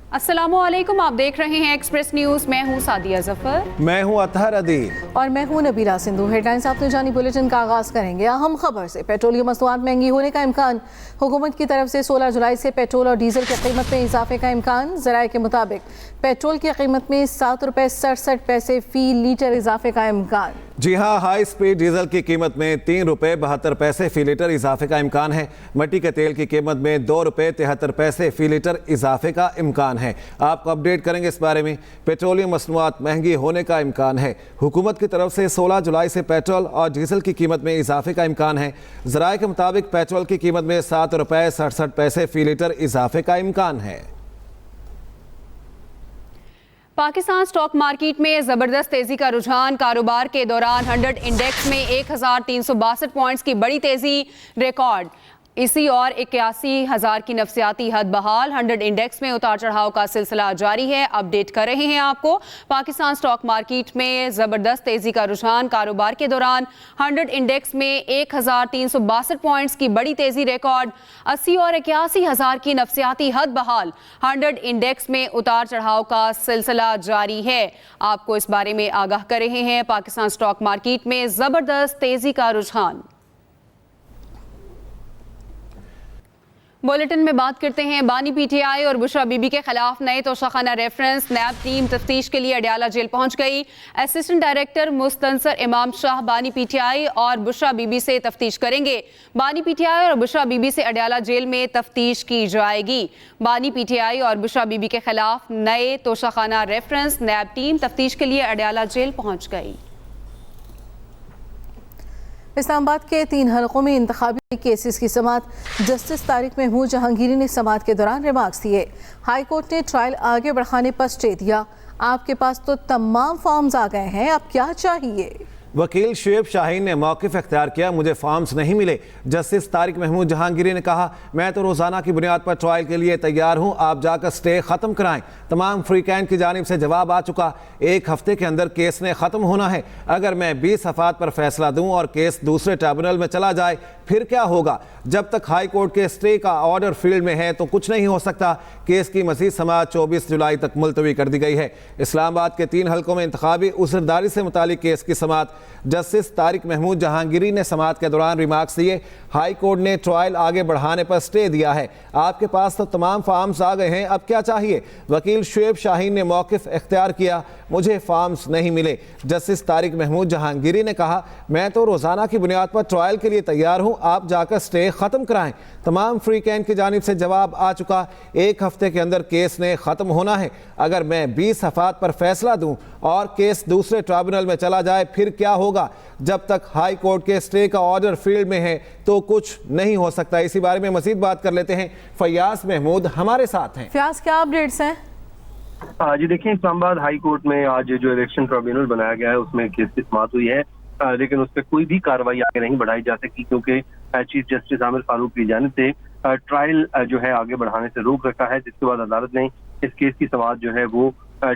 अस्सलामुअलैकुम, आप देख रहे हैं एक्सप्रेस न्यूज़। मैं हूं सादिया जफर। मैं हूं अतहर अदी और मैं हूं नबीला सिंधु। हेडलाइंस आपने जानी, बुलेटिन का आगाज करेंगे अहम खबर से। पेट्रोलियम मसनूआत महंगी होने का इम्कान। हुकूमत की तरफ से 16 जुलाई से पेट्रोल और डीजल की कीमत में इजाफे का इम्कान। ज़राए के मुताबिक पेट्रोल की कीमत में 7 रुपये 67 पैसे फी लीटर इजाफे का इम्कान। जी हाँ, हाई स्पीड डीजल की कीमत में 3 रुपये 72 पैसे फी लीटर इजाफे का इम्कान है। मट्टी के तेल की कीमत में 2 रुपये 73 पैसे फी लीटर इजाफे का इम्कान है। आपको अपडेट करेंगे इस बारे में। पेट्रोलियम मसनूआत महंगी होने का इम्कान है। हुकूमत की तरफ से 16 जुलाई से पेट्रोल और डीजल की कीमत में इजाफे का इम्कान है। ज़राए के मुताबिक पेट्रोल की कीमत में 7 रुपये 67 पैसे फी लीटर इजाफे का इम्कान है। पाकिस्तान स्टॉक मार्केट में ज़बरदस्त तेज़ी का रुझान। कारोबार के दौरान 100 इंडेक्स में 1362 पॉइंट्स की बड़ी तेज़ी रिकॉर्ड। इसी और 81,000 की नफसियाती हद बहाल। 100 इंडेक्स में उतार चढ़ाव का सिलसिला जारी है। अपडेट कर रहे हैं आपको। पाकिस्तान स्टॉक मार्केट में ज़बरदस्त तेज़ी का रुझान। कारोबार के दौरान 100 इंडेक्स में 1362 पॉइंट्स की बड़ी तेज़ी रिकॉर्ड। 80 और 81,000 की नफसियाती हद बहाल। 100 इंडेक्स में उतार चढ़ाव का सिलसिला जारी है। आपको इस बारे में आगाह कर रहे हैं। पाकिस्तान स्टॉक मार्केट में ज़बरदस्त तेज़ी का रुझान। बुलेटिन में बात करते हैं बानी पीटीआई और बुशरा बीबी के खिलाफ नए तोशाखाना रेफरेंस। नैब टीम तफ्तीश के लिए अडयाला जेल पहुंच गई। असिस्टेंट डायरेक्टर मुस्तनसर इमाम शाह बानी पीटीआई और बुशरा बीबी से तफ्तीश करेंगे। बानी पीटीआई और बुशरा बीबी से अडयाला जेल में तफ्तीश की जाएगी। बानी पीटीआई और बुशरा बीबी के खिलाफ नए तोशाखाना रेफरेंस। नैब टीम तफ्तीश के लिए अडयाला जेल पहुंच गई। इस्लामाबाद के 3 हलकों में इंतखाबी केसेस की समाअत। जस्टिस तारिक महमूद जहांगीरी ने समाअत के दौरान रिमार्क्स दिए। हाई कोर्ट ने ट्रायल आगे बढ़ाने पर स्टे दिया। आपके पास तो तमाम फॉर्म्स आ गए हैं, अब क्या चाहिए? वकील शुएब शाहीन ने मौक़िफ़ इख्तियार किया, मुझे फॉर्म्स नहीं मिले। जस्टिस तारिक महमूद जहांगीरी ने कहा, मैं तो रोज़ाना की बुनियाद पर ट्रायल के लिए तैयार हूँ, आप जाकर स्टे ख़त्म कराएं। तमाम फ्रीकैन की जानिब से जवाब आ चुका। 1 हफ्ते के अंदर केस ने ख़त्म होना है। अगर मैं 20 सफ़ात पर फैसला दूँ और केस दूसरे ट्रिब्यूनल में चला जाए फिर क्या होगा? जब तक हाई कोर्ट के स्टे का ऑर्डर फील्ड में है तो कुछ नहीं हो सकता। केस की मज़ीद समाअत 24 जुलाई तक मुलतवी कर दी गई है। इस्लामाबाद के 3 हलकों में इंतखाबी उसरदारी से मुतालिक केस की समाअत। जस्टिस तारिक महमूद जहांगीरी ने समाअत के दौरान रिमार्क्स दिए। हाई कोर्ट ने ट्रायल आगे बढ़ाने पर स्टे दिया है। आपके पास तो तमाम फॉर्म्स आ गए हैं, अब क्या चाहिए? वकील शुएब शाहीन ने मौक़िफ़ इख्तियार किया, मुझे फॉर्म्स नहीं मिले। जस्टिस तारिक महमूद जहांगीरी ने कहा, मैं तो रोज़ाना की बुनियाद पर ट्रायल के लिए तैयार हूँ, आप जाकर स्टे ख़त्म कराएं। तमाम फ्रीकैन की जानिब से जवाब आ चुका। 1 हफ्ते के अंदर केस ने ख़त्म होना है। अगर मैं 20 सफ़ात पर फैसला दूँ और केस दूसरे ट्रिब्यूनल में चला जाए फिर क्या होगा? जब तक हाई कोर्ट के स्टे का ऑर्डर फील्ड में है तो कुछ नहीं हो सकता। इसी बारे में मज़ीद बात कर लेते हैं। फयाज महमूद हमारे साथ हैं। फयाज, क्या अपडेट्स हैं? जी देखिए, इस्लामाबाद हाई कोर्ट में आज जो इलेक्शन ट्रिब्यूनल बनाया गया है उसमें केस की समाअत हुई है, लेकिन उस पर कोई भी कार्रवाई आगे नहीं बढ़ाई जा सकी क्योंकि चीफ जस्टिस आमिर फारूक की जानिब से ट्रायल जो है आगे बढ़ाने से रोक रखा है, जिसके बाद अदालत ने इस केस की समाअत जो है वो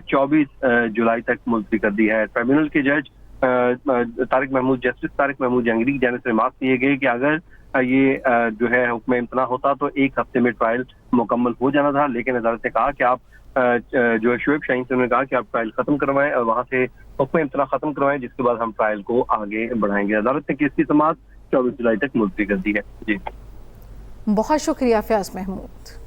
24 जुलाई तक मुलतवी कर दी है। ट्रिब्यूनल के जज जस्टिस तारिक महमूद जहांगीरी की जानिब से रिमार्क किए गए कि अगर ये जो है हुक्म इम्तना होता तो 1 हफ्ते में ट्रायल मुकम्मल हो जाना था, लेकिन अदालत ने कहा कि आप जो है शुएब शाहीन से उन्होंने कहा कि आप ट्रायल खत्म करवाएं और वहां से हुक्म इम्तना खत्म करवाएं, जिसके बाद हम ट्रायल को आगे बढ़ाएंगे। अदालत ने केस की समाअत 24 जुलाई तक मुलतवी कर दी है। जी बहुत शुक्रिया फयाज महमूद।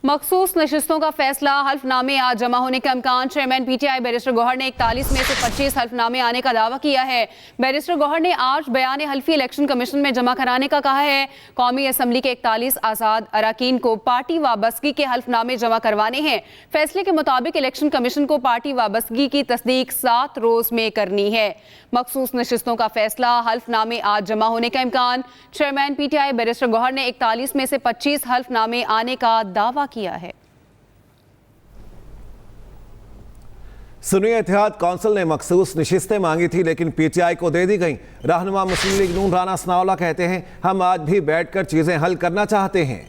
मखसूस नशिस्तों का फैसला। हल्फनामे आज जमा होने का इम्कान। चेयरमैन पीटीआई बैरिस्टर गौहर ने 41 में से 25 हल्फनामे आने का दावा किया है। बैरिस्टर गौहर ने आज बयान हल्फी इलेक्शन कमीशन में जमा कराने का कहा है। कौमी असम्बली के 41 आज़ाद अरकान को पार्टी वाबस्तगी के हल्फनामे जमा करवाने हैं। फैसले के मुताबिक इलेक्शन कमीशन को पार्टी वाबस्तगी की तस्दीक 7 रोज में करनी है। मखसूस नशिस्तों का फैसला। हल्फनामे आज जमा होने का इम्कान। चेयरमैन पीटीआई बैरिस्टर गौहर ने 41 में से 25 हल्फनामे आने का दावा किया है। सुन्नी इत्तेहाद कौंसिल ने मखसूस नशिस्तें मांगी थी लेकिन पीटीआई को दे दी गई। रहनुमा मुस्लिम लीग नून राना सनाउल्लाह कहते हैं, हम आज भी बैठकर चीजें हल करना चाहते हैं।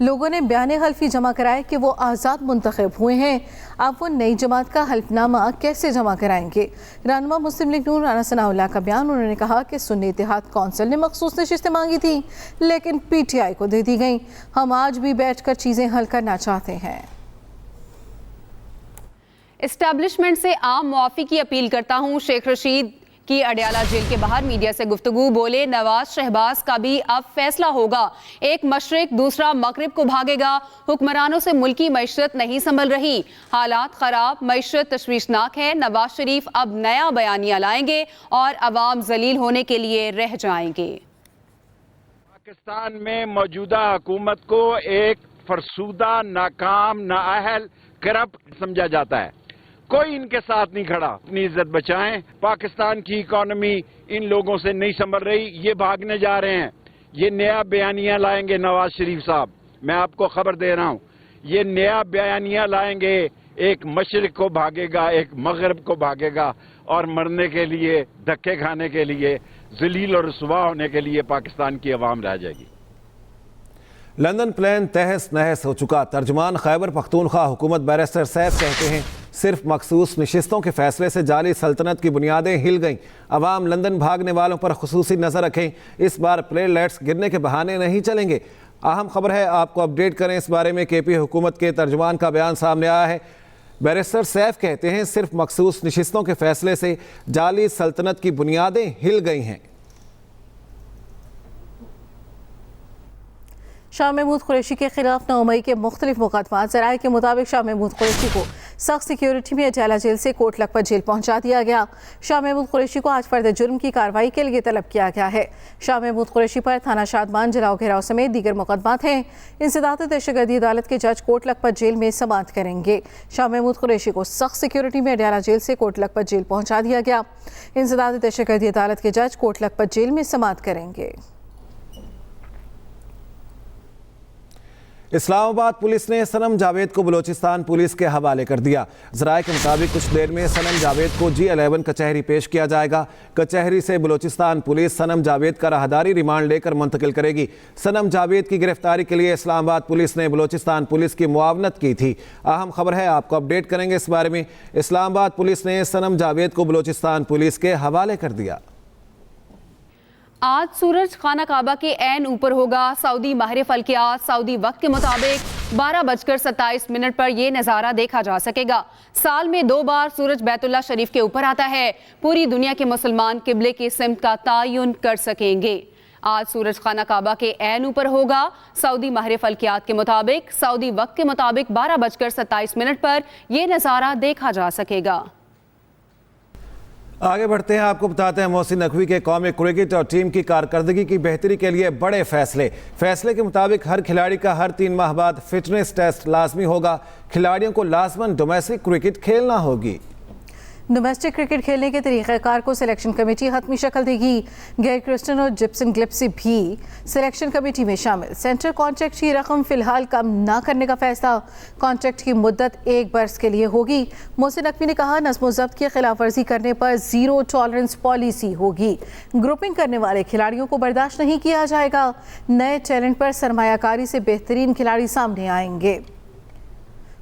लोगों ने बयान हल्फी जमा कराए कि वो आज़ाद मुंतखब हुए हैं, अब वो नई जमात का हल्फनामा कैसे जमा कराएंगे? रहनुमा मुस्लिम लीग नून राना सनाउल्लाह का बयान। उन्होंने कहा कि सुन्नी इत्तेहाद कौंसिल ने मखसूस नशिस्तें मांगी थी लेकिन पीटीआई को दे दी गई। हम आज भी बैठ कर चीज़ें हल करना चाहते हैं। اسٹیبلشمنٹ سے عام معافی کی اپیل کرتا ہوں، شیخ رشید کی اڈیالہ جیل کے باہر میڈیا سے گفتگو، بولے نواز شہباز کا بھی اب فیصلہ ہوگا، ایک مشرق دوسرا مغرب کو بھاگے گا، حکمرانوں سے ملکی معیشت نہیں سنبھل رہی، حالات خراب، معیشت تشویشناک ہے، نواز شریف اب نیا بیانیہ لائیں گے اور عوام ذلیل ہونے کے لیے رہ جائیں گے۔ پاکستان میں موجودہ حکومت کو ایک فرسودہ، ناکام، نااہل، کرپٹ سمجھا جاتا ہے، کوئی ان کے ساتھ نہیں کھڑا۔ اپنی عزت بچائیں، پاکستان کی اکانومی ان لوگوں سے نہیں سنبھل رہی، یہ بھاگنے جا رہے ہیں، یہ نیا بیانیہ لائیں گے نواز شریف صاحب، میں آپ کو خبر دے رہا ہوں، یہ نیا بیانیہ لائیں گے، ایک مشرق کو بھاگے گا، ایک مغرب کو بھاگے گا، اور مرنے کے لیے، دھکے کھانے کے لیے، ذلیل اور رسوا ہونے کے لیے پاکستان کی عوام رہ جائے گی۔ لندن پلان تہس نہس ہو چکا، ترجمان خیبر پختونخوا حکومت بیرسٹر سیف کہتے ہیں صرف مخصوص نشستوں کے فیصلے سے جعلی سلطنت کی بنیادیں ہل گئیں، عوام لندن بھاگنے والوں پر خصوصی نظر رکھیں، اس بار پلے لیٹس گرنے کے بہانے نہیں چلیں گے۔ اہم خبر ہے، آپ کو اپڈیٹ کریں اس بارے میں۔ کے پی حکومت کے ترجمان کا بیان سامنے آیا ہے، بیرسٹر سیف کہتے ہیں صرف مخصوص نشستوں کے فیصلے سے جعلی سلطنت کی بنیادیں ہل گئی ہیں۔ شاہ محمود قریشی کے خلاف 9 مئی کے مختلف مقدمات، ذرائع کے مطابق شاہ محمود قریشی کو سخت سیکیورٹی میں اڈیالہ جیل سے کوٹ لکھپت جیل پہنچا دیا گیا۔ شاہ محمود قریشی کو آج فرد جرم کی کارروائی کے لیے طلب کیا گیا ہے۔ شاہ محمود قریشی پر تھانہ شادمان، جلاؤ گھیراؤ سمیت دیگر مقدمات ہیں۔ انسداد دہشت گردی عدالت کے جج کوٹ لکھپت جیل میں سماعت کریں گے۔ شاہ محمود قریشی کو سخت سیکیورٹی میں اڈیالہ جیل سے کوٹ لکھپت جیل پہنچا دیا گیا۔ انسداد دہشت گردی عدالت کے جج کوٹ لکھپت جیل میں سماعت کریں گے۔ اسلام آباد پولیس نے صنم جاوید کو بلوچستان پولیس کے حوالے کر دیا۔ ذرائع کے مطابق کچھ دیر میں صنم جاوید کو G11 کچہری پیش کیا جائے گا۔ کچہری سے بلوچستان پولیس صنم جاوید کا راہداری ریمانڈ لے کر منتقل کرے گی۔ صنم جاوید کی گرفتاری کے لیے اسلام آباد پولیس نے بلوچستان پولیس کی معاونت کی تھی۔ اہم خبر ہے، آپ کو اپڈیٹ کریں گے اس بارے میں۔ اسلام آباد پولیس نے صنم جاوید کو بلوچستان پولیس کے حوالے کر دیا۔ آج سورج خانہ کعبہ کے عین اوپر ہوگا۔ سعودی ماہر فلکیات سعودی وقت کے مطابق 12:27 پر یہ نظارہ دیکھا جا سکے گا۔ سال میں 2 بار سورج بیت اللہ شریف کے اوپر آتا ہے۔ پوری دنیا کے مسلمان قبلے کی سمت کا تعین کر سکیں گے۔ آج سورج خانہ کعبہ کے عین اوپر ہوگا۔ سعودی ماہر فلکیات کے مطابق سعودی وقت کے مطابق 12:27 پر یہ نظارہ دیکھا جا سکے گا۔ آگے بڑھتے ہیں، آپ کو بتاتے ہیں محسن نقوی کے قومی کرکٹ اور ٹیم کی کارکردگی کی بہتری کے لیے بڑے فیصلے کے مطابق ہر کھلاڑی کا ہر 3 ماہ بعد فٹنس ٹیسٹ لازمی ہوگا۔ کھلاڑیوں کو لازماً ڈومیسٹک کرکٹ کھیلنا ہوگی۔ ڈومیسٹک کرکٹ کھیلنے کے طریقہ کار کو سلیکشن کمیٹی حتمی شکل دے گی۔ گیری کرسٹن اور جپسن گلپسی بھی سلیکشن کمیٹی میں شامل۔ سینٹر کانٹریکٹ کی رقم فی الحال کم نہ کرنے کا فیصلہ، کانٹریکٹ کی مدت 1 برس کے لیے ہوگی۔ محسن نقوی نے کہا نظم و ضبط کی خلاف ورزی کرنے پر زیرو ٹالرنس پالیسی ہوگی۔ گروپنگ کرنے والے کھلاڑیوں کو برداشت نہیں کیا جائے گا۔ نئے ٹیلنٹ پر سرمایہ کاری سے بہترین کھلاڑی سامنے آئیں گے۔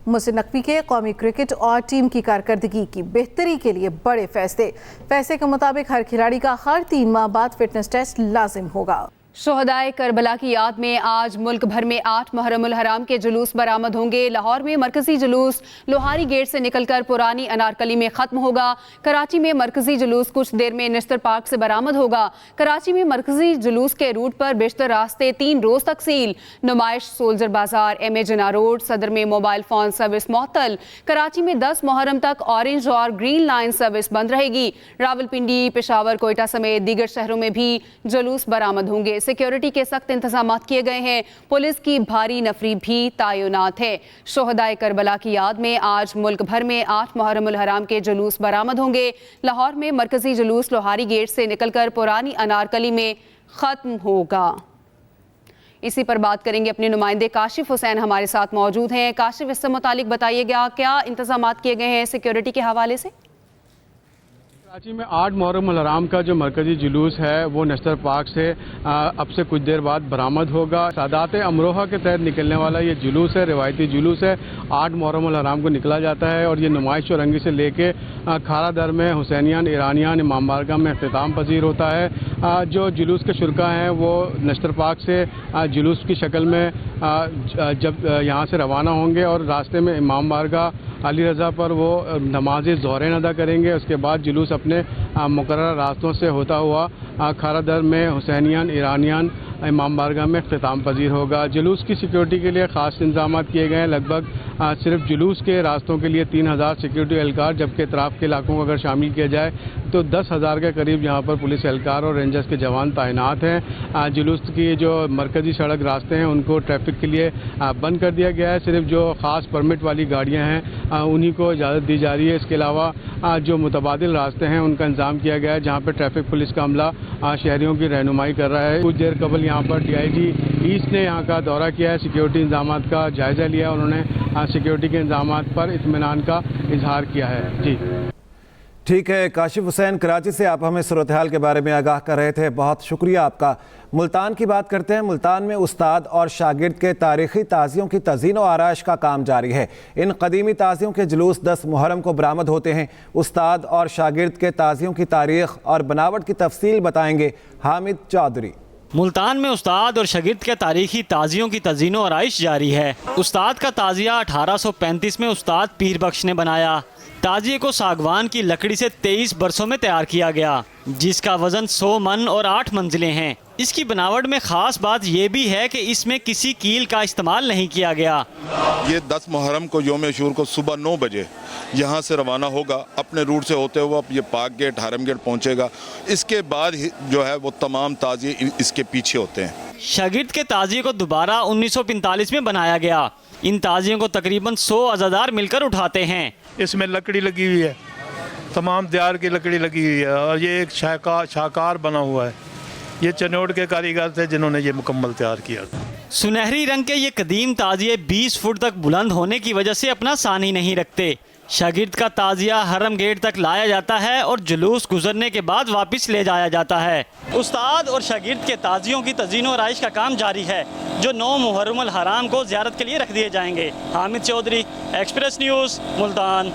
محسن نقوی کے قومی کرکٹ اور ٹیم کی کارکردگی کی بہتری کے لیے بڑے فیصلے کے مطابق ہر کھلاڑی کا ہر 3 ماہ بعد فٹنس ٹیسٹ لازم ہوگا۔ شہدائے کربلا کی یاد میں آج ملک بھر میں 8 محرم الحرام کے جلوس برآمد ہوں گے۔ لاہور میں مرکزی جلوس لوہاری گیٹ سے نکل کر پرانی انارکلی میں ختم ہوگا۔ کراچی میں مرکزی جلوس کچھ دیر میں نشتر پارک سے برآمد ہوگا۔ کراچی میں مرکزی جلوس کے روٹ پر بیشتر راستے 3 روز تک سیل۔ نمائش سولجر بازار، ایم اے جناح روڈ، صدر میں موبائل فون سروس معطل۔ کراچی میں 10 محرم تک اورنج اور گرین لائن سروس بند رہے گی۔ راولپنڈی، پشاور، کوئٹہ سمیت دیگر شہروں میں بھی جلوس برآمد ہوں گے۔ سیکیورٹی کے سخت انتظامات کیے گئے ہیں۔ پولیس کی بھاری نفری بھی تعینات ہے۔ شہدائے کربلا کی یاد میں آج ملک بھر میں 8 محرم الحرام کے جلوس برآمد ہوں گے۔ لاہور میں مرکزی جلوس لوہاری گیٹ سے نکل کر پرانی انارکلی میں ختم ہوگا۔ اسی پر بات کریں گے، اپنے نمائندے کاشف حسین ہمارے ساتھ موجود ہیں۔ کاشف، اس سے متعلق بتائیے گا کیا انتظامات کیے گئے ہیں سیکیورٹی کے حوالے سے؟ کراچی میں 8 محرم الحرام کا جو مرکزی جلوس ہے وہ نشتر پارک سے اب سے کچھ دیر بعد برآمد ہوگا۔ سادات امروہہ کے تحت نکلنے والا یہ جلوس ہے، روایتی جلوس ہے۔ 8 محرم الحرام کو نکلا جاتا ہے اور یہ نمائش چورنگی سے لے کے کھارا در میں حسینیان، ایرانیان، امام بارگاہ میں اختتام پذیر ہوتا ہے۔ جو جلوس کے شرکاء ہیں وہ نشتر پارک سے جلوس کی شکل میں جب یہاں سے روانہ ہوں گے اور راستے میں امام بارگاہ अली रज़ा पर वो नमाज ज़ोहरैन अदा करेंगे। उसके बाद जुलूस अपने मुकर्रर रास्तों से होता हुआ खारादर में हुसैनियान ईरानियान इमाम बारगाह में इख्तिताम पजीर होगा। जुलूस की सिक्योरिटी के लिए ख़ास इंतजाम किए गए हैं। लगभग सिर्फ जुलूस के रास्तों के लिए 3000 सिक्योरिटी एहलकार, जबकि इतराफ़ के इलाकों को अगर शामिल किया जाए तो 10,000 के करीब यहाँ पर पुलिस एहलकार और रेंजर्स के जवान तैनात हैं। जुलूस की जो मरकज़ी सड़क रास्ते हैं उनको ट्रैफिक के लिए बंद कर दिया गया है। सिर्फ जो ख़ास परमिट वाली गाड़ियाँ हैं उन्हीं को इजाज़त दी जा रही है। इसके अलावा जो मुतबादिल रास्ते हैं उनका इंतज़ाम किया गया है, जहाँ पर ट्रैफिक पुलिस का अमला शहरियों की रहनुमाई कर रहा है। कुछ देर कबल यहाँ पर DIG ईस्ट ने यहाँ का दौरा किया है, सिक्योरिटी इंतजाम का जायज़ा लिया। उन्होंने सिक्योरिटी के इंतजाम पर इत्मीनान का इजहार किया है। जी ठीक है, काशिफ हुसैन कराची से आप हमें सूरत हाल के बारे में आगाह कर रहे थे, बहुत शुक्रिया आपका। मुल्तान की बात करते हैं। मुल्तान में उस्ताद और शागिर्द के तारीख़ी ताज़ियों की तज़ीन व आराइश का काम जारी है। इन कदीमी ताज़ियों के जुलूस 10 मुहर्रम को बरामद होते हैं। उस्ताद और शागिर्द के ताज़ियों की तारीख़ और बनावट की तफसील बताएंगे हामिद चौधरी। मुल्तान में उस्ताद और शागिर्द के तारीखी ताज़ियों की तज़ीन व आराइश जारी है। उस्ताद का ताज़िया 1835 में उस्ताद पीर बख्श ने बनाया। ताज़िए को सागवान की लकड़ी से 23 बरसों में तैयार किया गया, जिसका वज़न 100 मन और 8 मंजिलें हैं। इसकी बनावट में ख़ास बात यह भी है कि इसमें किसी कील का इस्तेमाल नहीं किया गया। ये 10 मुहर्रम को यौम अशूर को सुबह 9 बजे यहाँ से रवाना होगा। अपने रूट से होते हुए ये पाक गेट हरम गेट पहुँचेगा। इसके बाद जो है वो तमाम ताज़िए इसके पीछे होते हैं। शागिर्द के ताज़िए को दोबारा 1945 में बनाया गया। इन ताज़ियों को तकरीबन 100 अज़ादार मिलकर उठाते हैं। इसमें लकड़ी लगी हुई है, तमाम दियार की लकड़ी लगी हुई है और ये एक शाकार बना हुआ है। ये चनोट के कारीगर थे जिन्होंने ये मुकम्मल तैयार किया। सुनहरी रंग के ये कदीम ताज़िए 20 फुट तक बुलंद होने की वजह से अपना सानी नहीं रखते। शागिर्द का ताज़िया हरम गेट तक लाया जाता है और जुलूस गुजरने के बाद वापस ले जाया जाता है। उस्ताद और शागिर्द के ताज़ियों की तज़ीन और आराइश का काम जारी है, जो 9 मुहर्रम अल हराम को ज़ियारत के लिए रख दिए जाएंगे। हामिद चौधरी, एक्सप्रेस न्यूज़, मुल्तान।